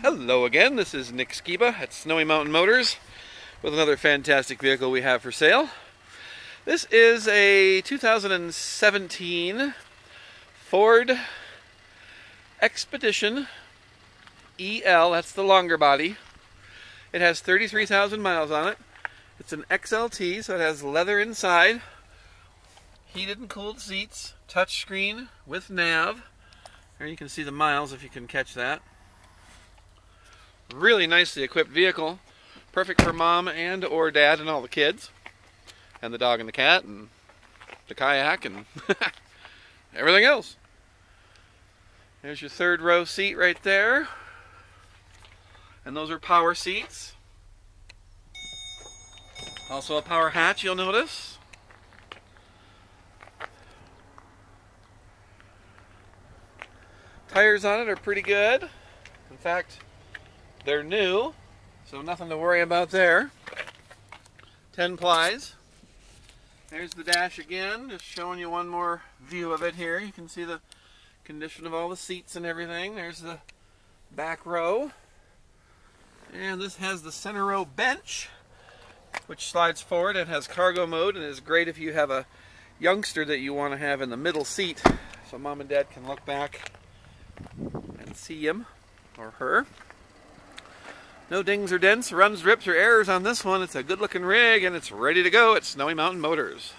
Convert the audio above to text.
Hello again, this is Nick Skiba at Snowy Mountain Motors with another fantastic vehicle we have for sale. This is a 2017 Ford Expedition EL, that's the longer body. It has 33,000 miles on it. It's an XLT, so it has leather inside, heated and cooled seats, touchscreen with nav. There you can see the miles if you can catch that. Really nicely equipped vehicle, perfect for mom and or dad and all the kids, and the dog and the cat and the kayak and everything else. There's your third row seat right there, and those are power seats. Also a power hatch, you'll notice. Tires on it are pretty good. In fact, they're new, so nothing to worry about there. 10 plies. There's the dash again, just showing you one more view of it here. You can see the condition of all the seats and everything. There's the back row. And this has the center row bench, which slides forward and has cargo mode and is great if you have a youngster that you want to have in the middle seat so mom and dad can look back and see him or her. No dings or dents, runs, rips, or errors on this one. It's a good looking rig and it's ready to go at Snowy Mountain Motors.